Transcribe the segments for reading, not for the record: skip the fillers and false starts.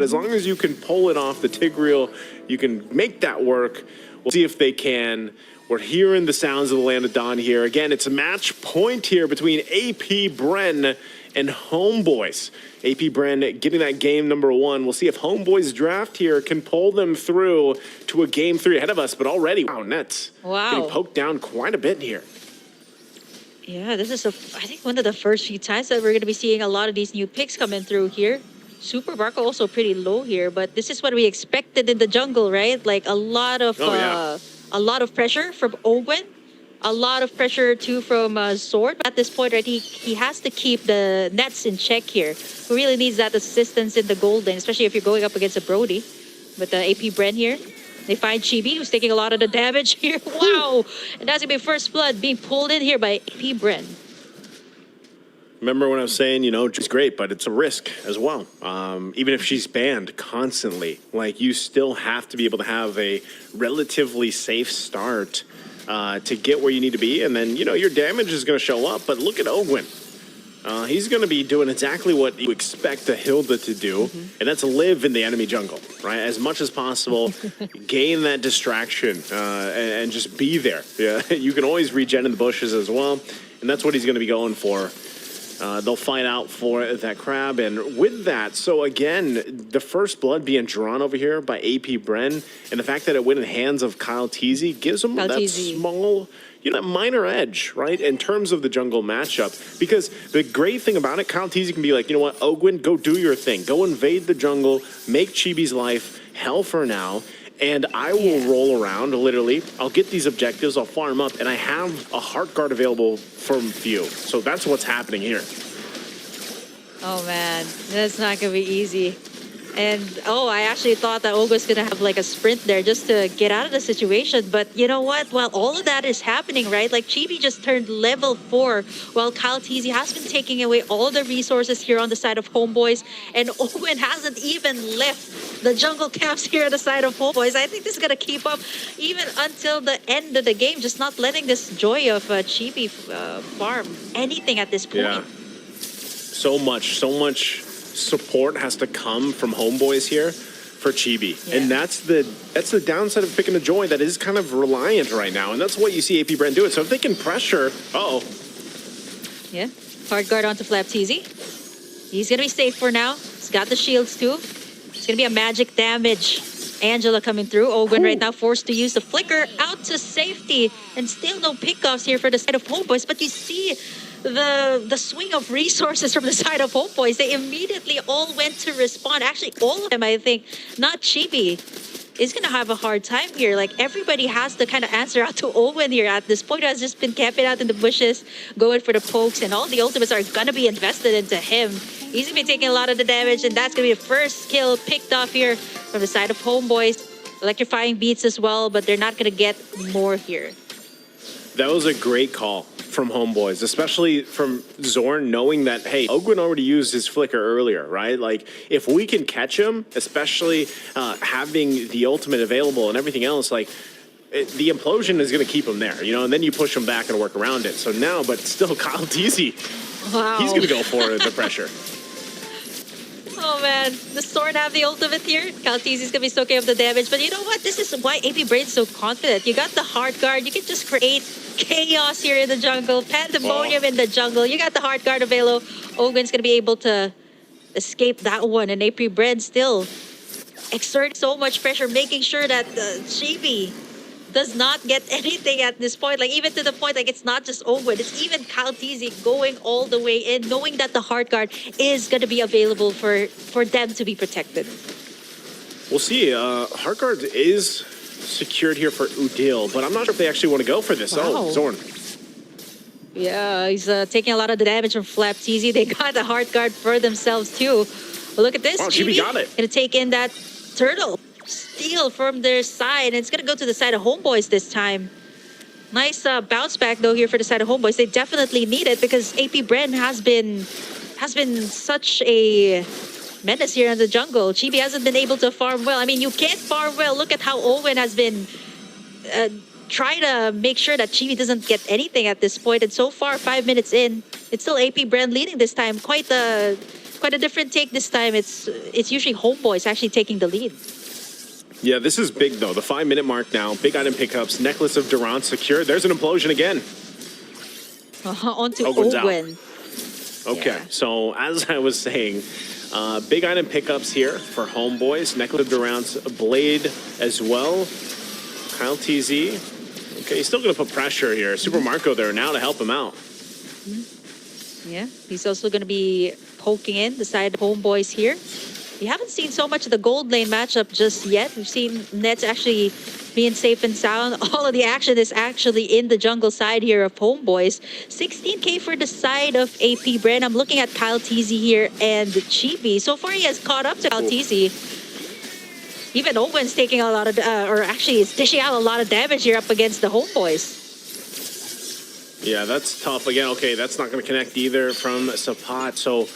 As long as you can pull it off the Tigreal, you can make that work. We'll see if they can. We're hearing the sounds of the Land of Dawn here. Again, it's a match point here between AP BREN and HOMEBOIS. AP BREN getting that game number 1. We'll see if HOMEBOIS draft here can pull them through to a game 3 ahead of us. But already, wow, Nets getting poked down quite a bit here. Yeah, this is, I think, one of the first few times that we're going to be seeing a lot of these new picks coming through here. Super Barco also pretty low here, but this is what we expected in the jungle, right? Like a lot of pressure from Owen, a lot of pressure too from Sword. At this point, right, he has to keep the Nets in check here. He really needs that assistance in the golden, especially if you're going up against a Brody. But the AP BREN here, they find Chibi, who's taking a lot of the damage here. Wow! And that's gonna be first blood being pulled in here by AP BREN. Remember when I was saying, you know, she's great, but it's a risk as well. Even if she's banned constantly, like you still have to be able to have a relatively safe start to get where you need to be. And then, you know, your damage is going to show up. But look at Ogwin. He's going to be doing exactly what you expect a Hilda to do, and that's live in the enemy jungle, right? As much as possible, gain that distraction and just be there. Yeah, you can always regen in the bushes as well, and that's what he's going to be going for. They'll fight out for that crab, and with that, so again, the first blood being drawn over here by AP BREN, and the fact that it went in the hands of Kyle Teasy gives him that small, you know, that minor edge, right, in terms of the jungle matchup. Because the great thing about it, Kyle Teasy can be like, you know what, Ogwin, go do your thing. Go invade the jungle, make Chibi's life hell for now, and I will roll around, literally. I'll get these objectives, I'll farm up, and I have a heart guard available from you. So that's what's happening here. Oh, man. That's not going to be easy. And, I actually thought that Olga's going to have, like, a sprint there just to get out of the situation. But you know what? While all of that is happening, right? Like, Chibi just turned level 4, while Kyle Teasy has been taking away all the resources here on the side of HOMEBOIS. And Owen hasn't even left the jungle camps here on the side of HOMEBOIS. I think this is going to keep up even until the end of the game, just not letting this joy of Chibi farm anything at this point. Yeah. So much support has to come from HOMEBOIS here for Chibi. And that's the downside of picking a Joy that is kind of reliant right now. And that's what you see AP BREN do it. So if they can pressure, Yeah, hard guard onto Flap Teasy. He's gonna be safe for now. He's got the shields too. It's gonna be a magic damage. Angela coming through. Owen right now forced to use the flicker out to safety. And still no pickoffs here for the side of HOMEBOIS. But you see the swing of resources from the side of HOMEBOIS. They immediately all went to respond. Actually, all of them, I think. Not Chibi is going to have a hard time here. Like, everybody has to kind of answer out to Owen here at this point. Has just been camping out in the bushes, going for the pokes, and all the ultimates are going to be invested into him. He's going to be taking a lot of the damage, and that's going to be the first kill picked off here from the side of HOMEBOIS. Electrifying beats as well, but they're not going to get more here. that was a great call from HOMEBOIS, especially from Zorn, knowing that, hey, Ogwin already used his flicker earlier, right? Like, if we can catch him, especially having the ultimate available and everything else, like, the implosion is going to keep him there, you know, and then you push him back and work around it. So now, but still, Kyle Teasy, he's going to go for the pressure. Oh man, the Sword have the ultimate here. Kyle Teasy's gonna be soaking up the damage, but you know what? This is why AP BREN's so confident. You got the hard guard, you can just create chaos here in the jungle, pandemonium in the jungle. You got the hard guard available. Ogun's gonna be able to escape that one, and AP BREN still exert so much pressure, making sure that Chibi does not get anything at this point. Like, even to the point, like, it's not just Ogun, it's even Kyle Teasy going all the way in, knowing that the hard guard is going to be available for them to be protected. We'll see. Hard guard is secured here for Udil, but I'm not sure if they actually want to go for this. Wow. Oh, Zorn. Yeah, he's taking a lot of the damage from Flap Teasy. They got the hard guard for themselves, too. But look at this. Wow, Chibi got it. Going to take in that turtle. Steal from their side, and it's gonna go to the side of HOMEBOIS this time. Nice bounce back though here for the side of HOMEBOIS. They definitely need it because AP BREN has been such a menace here in the jungle. Chibi hasn't been able to farm well. I mean, you can't farm well. Look at how Owen has been trying to make sure that Chibi doesn't get anything at this point. And so far, 5 minutes in, it's still AP BREN leading this time. Quite the quite a different take this time. It's usually Homeboys actually taking the lead. Yeah, this is big, though. The 5-minute mark now. Big item pickups. Necklace of Durant secured. There's an implosion again. On to Owen's out. Owen. Okay, Yeah. so as I was saying, big item pickups here for Homeboys. Necklace of Durant's Blade as well. Kyle TZ. Okay, he's still going to put pressure here. Super Marco there now to help him out. Yeah, he's also going to be poking in the side of Homeboys here. We haven't seen so much of the gold lane matchup just yet. We've seen Nets actually being safe and sound. All of the action is actually in the jungle side here of Homeboys. 16K for the side of AP BREN. I'm looking at Kyle TZ here and Chibi. So far, he has caught up to Kyle TZ. Even Owen's taking a lot of, or actually is dishing out a lot of damage here up against the Homeboys. Yeah, that's tough. Again, okay, that's not going to connect either from Sapat. So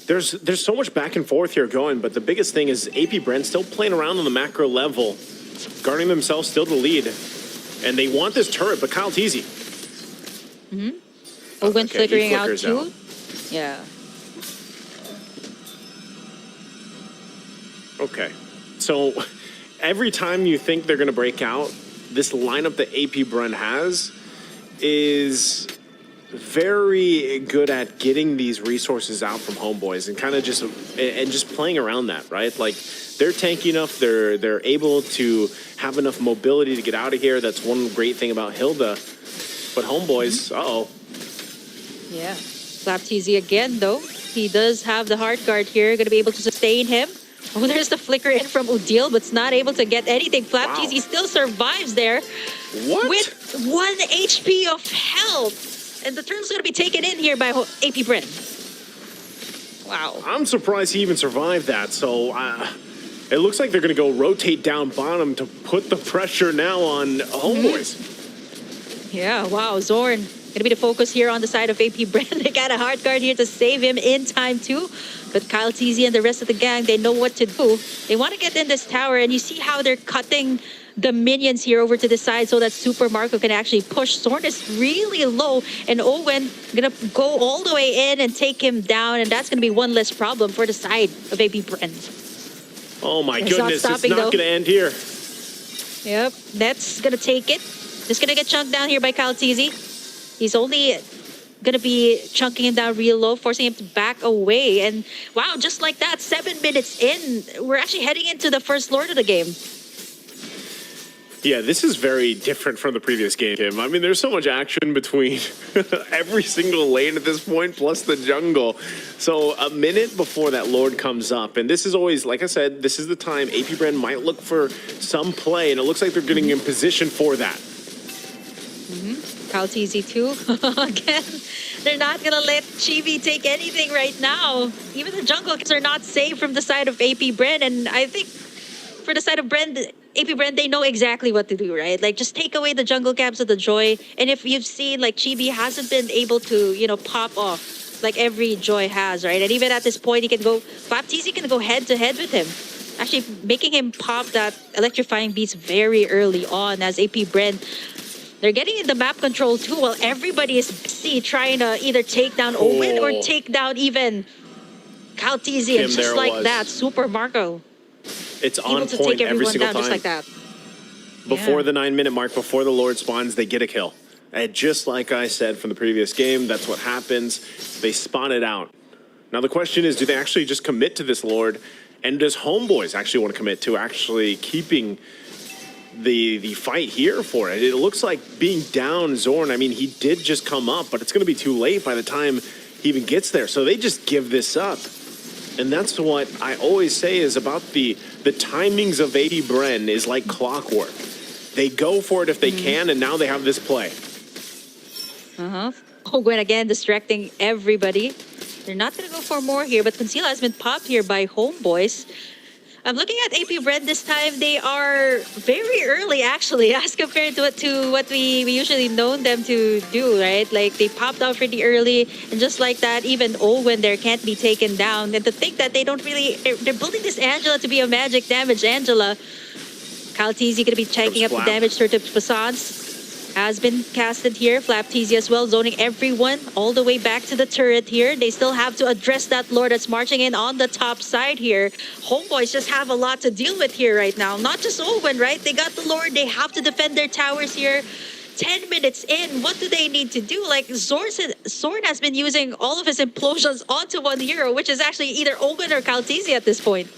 there's so much back and forth here going, but the biggest thing is AP BREN still playing around on the macro level, guarding themselves still to lead, and they want this turret, but Kyle TZ. Owen Okay, flickering he out flickers too. out. Yeah. Okay, so every time you think they're going to break out, this lineup that AP BREN has is very good at getting these resources out from Homeboys and kind of just playing around that, right? Like they're tanky enough, they're able to have enough mobility to get out of here. That's one great thing about Hilda. But Homeboys, uh-oh. Yeah. Slap TZ again, though. He does have the hard guard here. Going to be able to sustain him. Oh, there's the flicker in from Udil, but it's not able to get anything. Flap Wow. TZ still survives there. What? With 1 HP of health. And the turn's going to be taken in here by AP BREN. Wow. I'm surprised he even survived that. So it looks like they're going to go rotate down bottom to put the pressure now on Homeboys. Yeah, wow. Zorn going to be the focus here on the side of AP BREN. They got a hard guard here to save him in time too. But Kyle TZ and the rest of the gang, they know what to do. They want to get in this tower, and you see how they're cutting the minions here over to the side so that Super Marco can actually push. Zorn is really low, and Owen going to go all the way in and take him down, and that's going to be one less problem for the side of AP BREN. Oh my It's not goodness, stopping, it's not though. going to end here. Yep, Nets going to take it. Just going to get chunked down here by Kyle TZ. He's only going to be chunking him down real low, forcing him to back away. And wow, just like that, 7 minutes in, we're actually heading into the first Lord of the game. Yeah, this is very different from the previous game, Kim. I mean, there's so much action between every single lane at this point, plus the jungle. So a minute before that Lord comes up, and this is always, like I said, this is the time AP BREN might look for some play, and it looks like they're getting in position for that. Kyle TZ too. Again, they're not going to let Chibi take anything right now. Even the jungle kids are not safe from the side of AP BREN, and I think for the side of BREN, AP BREN, they know exactly what to do, right? Like, just take away the jungle camps of the Joy. And if you've seen, like, Chibi hasn't been able to, you know, pop off like every Joy has, right? And even at this point, he can go, Baptiste can go head-to-head with him. Actually, making him pop that electrifying beats very early on as AP BREN. They're getting in the map control, too, while everybody is busy trying to either take down Owen or take down even Kyle TZ. And Kim, there just it like was. that, Super Marco. It's Able on to point take every everyone single down time. just like that. Before Yeah. the 9-minute mark, before the Lord spawns, they get a kill. And just like I said from the previous game, that's what happens. They spawn it out. Now the question is, do they actually just commit to this Lord? And does Homeboys actually want to commit to actually keeping the fight here for it? It looks like being down Zorn, I mean, he did just come up, but it's going to be too late by the time he even gets there. So they just give this up. And that's what I always say is about the timings of AP BREN is like clockwork. They go for it if they can, and now they have this play. Gwen again distracting everybody. They're not going to go for more here, but Conceal has been popped here by Homeboys. I'm looking at AP BREN this time. They are very early, actually, as compared to what we usually known them to do, right? Like, they popped out pretty early, and just like that, even Owen there can't be taken down. And to think that they don't really... They're building this Angela to be a magic damage Angela. Kyle TZ going to be checking up the Splat. damage to Passance. has been casted here. Flapteasy as well, zoning everyone all the way back to the turret here. They still have to address that Lord that's marching in on the top side here. Homeboys just have a lot to deal with here right now. Not just Owen, right? They got the Lord. They have to defend their towers here. 10 minutes in, what do they need to do? Like, Zorn has been using all of his implosions onto one hero, which is actually either Owen or Kaltizi at this point.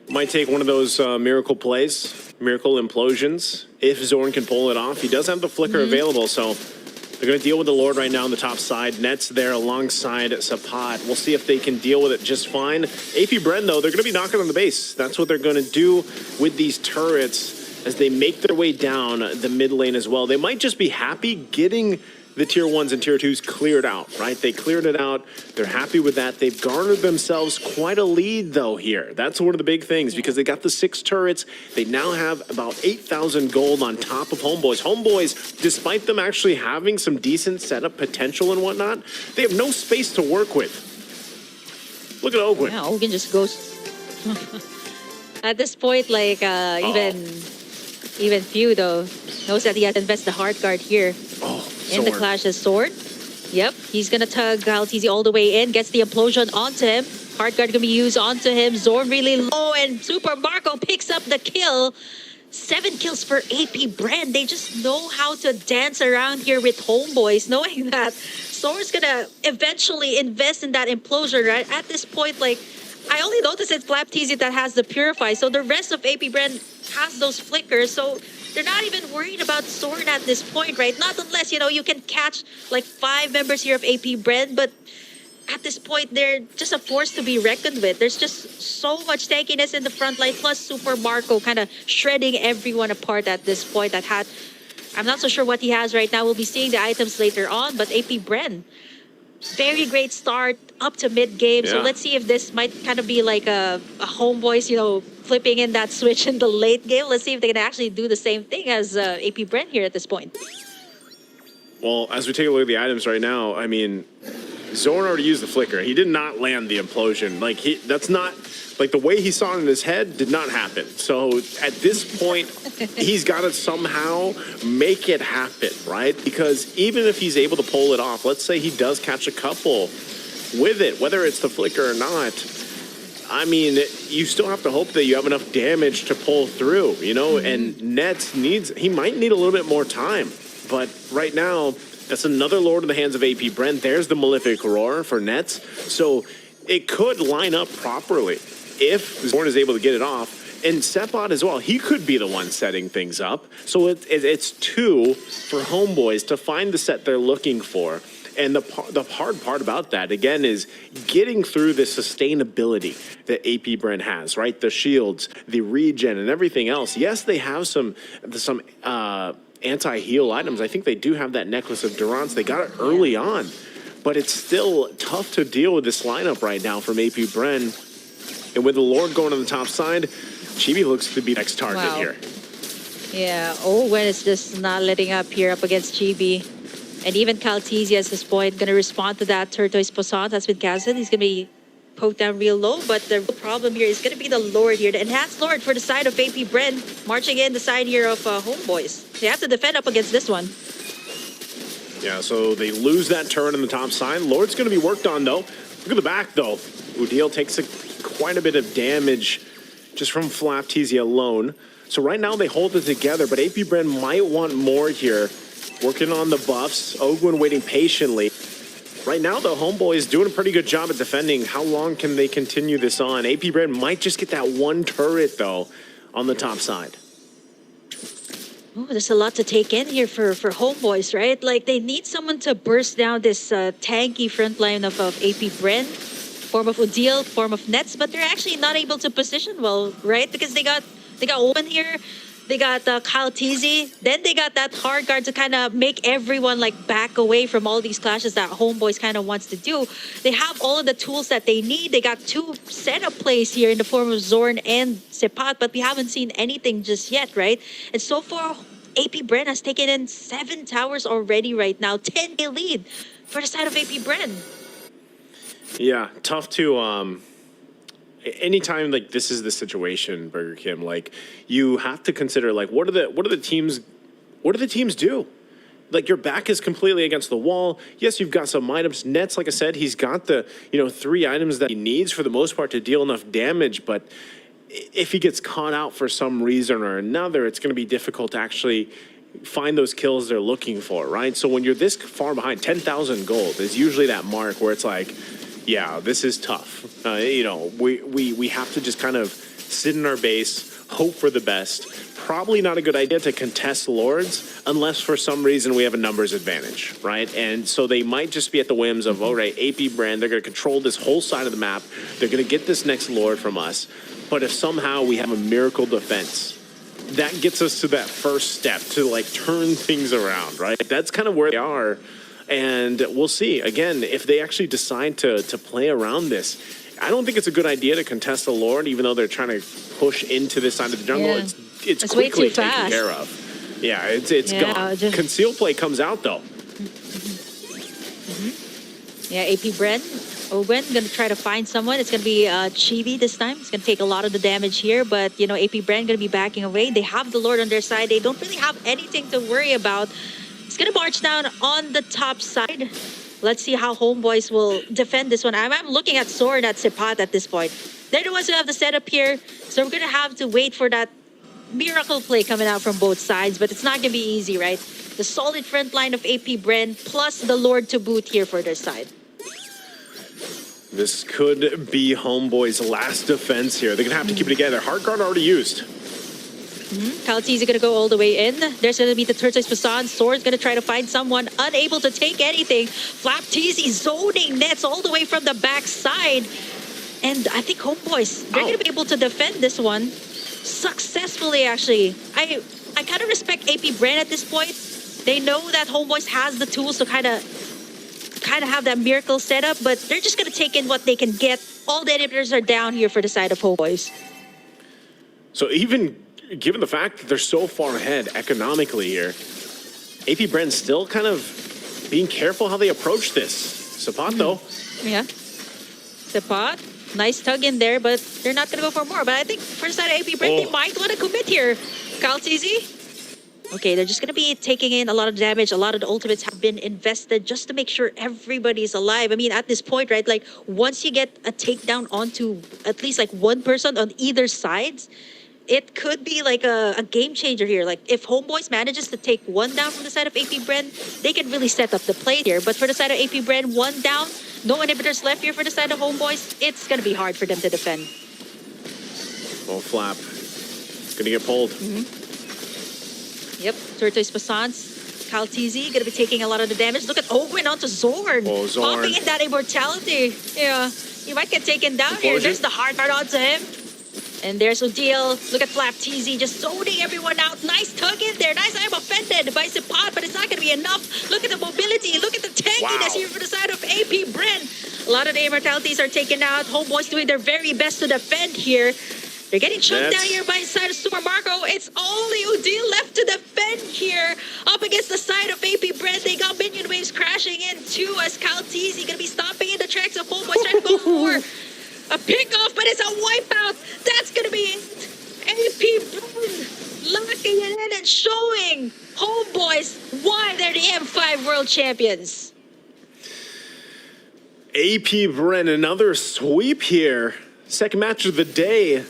Might take one of those miracle plays, miracle implosions, if Zorn can pull it off. He does have the flicker available, so they're going to deal with the Lord right now on the top side. Net's there alongside Sapat. We'll see if they can deal with it just fine. AP BREN, though, they're going to be knocking on the base. That's what they're going to do with these turrets as they make their way down the mid lane as well. They might just be happy getting the tier 1s and tier 2s cleared out, right? They cleared it out. They're happy with that. They've garnered themselves quite a lead, though, here. That's one of the big things because they got the 6 turrets. They now have about 8,000 gold on top of HOMEBOIS. HOMEBOIS, despite them actually having some decent setup potential and whatnot, they have no space to work with. Look at Ogun. Yeah, Ogun just goes... At this point, like, even Few, though, knows that he has to invest the hard guard here in the Clash's sword. Yep, he's going to tug Kaltizi all the way in, gets the implosion onto him. Hard guard going to be used onto him. Zorn really low, and Super Marco picks up the kill. 7 kills for AP BREN. They just know how to dance around here with HOMEBOIS, knowing that Zorn's going to eventually invest in that implosion, right? At this point, like, I only noticed it's Flapteasy that has the Purify, so the rest of AP BREN has those flickers, so they're not even worried about Zorn at this point, right? Not unless, you know, you can catch like 5 members here of AP BREN, but at this point, they're just a force to be reckoned with. There's just so much tankiness in the front line, plus Super Marco kind of shredding everyone apart at this point. I'm not so sure what he has right now. We'll be seeing the items later on, but AP BREN, very great start up to mid-game. Yeah. So let's see if this might kind of be like a HOMEBOIS, you know, flipping in that switch in the late game. Let's see if they can actually do the same thing as AP BREN here at this point. Well, as we take a look at the items right now, I mean, Zorn already used the flicker. He did not land the implosion. Like, that's not, like, the way he saw it in his head did not happen. So at this point, he's got to somehow make it happen, right? Because even if he's able to pull it off, let's say he does catch a couple with it, whether it's the flicker or not, I mean, you still have to hope that you have enough damage to pull through, you know? And Nets he might need a little bit more time. But right now, that's another Lord in the hands of AP BREN. There's the Malefic Roar for Nets. So it could line up properly if Zorn is able to get it off. And Sepot as well, he could be the one setting things up. So it's 2 for HOMEBOIS to find the set they're looking for. And the hard part about that, again, is getting through the sustainability that AP BREN has, right? The shields, the regen, and everything else. Yes, they have some anti-heal items. I think they do have that Necklace of Durance. They got it early on. But it's still tough to deal with this lineup right now from AP BREN. And with the Lord going on the top side, Chibi looks to be next target here. Yeah, Owen is just not letting up here up against Chibi. And even Kaltizi at this point going to respond to that Tortoise Poisson that's been casted. He's going to be poked down real low, but the problem here is going to be the Lord here. The enhanced Lord for the side of AP BREN, marching in the side here of HOMEBOIS. They have to defend up against this one. Yeah, so they lose that turret on the top side. Lord's going to be worked on, though. Look at the back, though. Udil takes quite a bit of damage just from Flapteasy alone. So right now they hold it together, but AP BREN might want more here. Working on the buffs. Ogwin waiting patiently. Right now, the HOMEBOIS is doing a pretty good job at defending. How long can they continue this on? AP BREN might just get that one turret, though, on the top side. Oh, there's a lot to take in here for HOMEBOIS, right? Like, they need someone to burst down this tanky front line of AP BREN. Form of Udil, form of Nets, but they're actually not able to position well, right? Because they got Owen here. They got Kaltizi. Then they got that hard guard to kind of make everyone like back away from all these clashes that HOMEBOIS kind of wants to do. They have all of the tools that they need. They got 2 setup plays here in the form of Zorn and Sepat, but we haven't seen anything just yet, right? And so far, AP BREN has taken in 7 towers already right now. 10K lead for the side of AP BREN. Yeah, tough to anytime like this is the situation, Burger Kim, like you have to consider like what are the teams what do the teams do? Like, your back is completely against the wall. Yes, you've got some items. Nets, like I said, he's got the, 3 items that he needs for the most part to deal enough damage. But if he gets caught out for some reason or another, it's going to be difficult to actually find those kills they're looking for, right? So when you're this far behind, 10,000 gold is usually that mark where it's like, yeah, this is tough. We have to just kind of sit in our base, hope for the best. Probably not a good idea to contest Lords unless for some reason we have a numbers advantage, right? And so they might just be at the whims of, all right, AP BREN, they're going to control this whole side of the map. They're going to get this next Lord from us. But if somehow we have a miracle defense, that gets us to that first step to like turn things around, right? That's kind of where they are. And we'll see, again, if they actually decide to play around this. I don't think it's a good idea to contest the Lord, even though they're trying to push into this side of the jungle. Yeah. It's way quickly too taken fast. care of. Yeah, it's gone. Conceal play comes out, though. Yeah, AP BREN, Owen, going to try to find someone. It's going to be Chibi this time. It's going to take a lot of the damage here, but, AP BREN going to be backing away. They have the Lord on their side. They don't really have anything to worry about. It's going to march down on the top side. Let's see how Homeboys will defend this one. I'm looking at Soren at Sepat at this point. They're the ones who have the setup here, so we're going to have to wait for that miracle play coming out from both sides, but it's not going to be easy, right? The solid front line of AP BREN plus the Lord to boot here for their side. This could be Homeboy's last defense here. They're going to have to keep it together. Heart Guard already used. Kalti's going to go all the way in. There's going to be the Turtles Poseidon. Sword's going to try to find someone. Unable to take anything. Flap Teasy zoning Nets all the way from the backside. And I think Homeboys, they're going to be able to defend this one successfully, actually. I kind of respect AP BREN at this point. They know that Homeboys has the tools to kind of have that miracle setup, but they're just going to take in what they can get. All the inhibitors are down here for the side of Homeboys. So even given the fact that they're so far ahead economically here, AP BREN's still kind of being careful how they approach this. Sepat, though. Yeah. Sepat, nice tug in there, but they're not going to go for more. But I think for the side of AP BREN, they might want to commit here. Kaltizi. Okay, they're just going to be taking in a lot of damage. A lot of the ultimates have been invested just to make sure everybody's alive. I mean, at this point, right, like once you get a takedown onto at least like one person on either sides, it could be like a game changer here. Like if Homeboys manages to take one down from the side of AP BREN, they can really set up the play here. But for the side of AP BREN, one down, no inhibitors left here for the side of Homeboys, it's going to be hard for them to defend. Oh, Flap. Going to get pulled. Yep, Turtles Passants. Kaltizi going to be taking a lot of the damage. Look at Owen onto Zorn. Oh, Zorn. Popping in that immortality. Yeah, he might get taken down here. There's the hard part onto him. And there's Odile. Look at Flap Teasy just zoning everyone out. Nice tug in there. Nice. I'm offended by Sepat, but it's not going to be enough. Look at the mobility. Look at the tankiness here for the side of AP BREN. A lot of the immortalities are taken out. Homeboys doing their very best to defend here. They're getting choked down here by the side of Super Marco. It's only Odile left to defend here. Up against the side of AP BREN. They got minion waves crashing in too as Kaltizi going to be stomping in the tracks of Homeboys trying to go for a pickoff, but it's a wipeout. That's going to be AP BREN locking it in and showing Homeboys why they're the M5 World Champions. AP BREN, another sweep here. Second match of the day.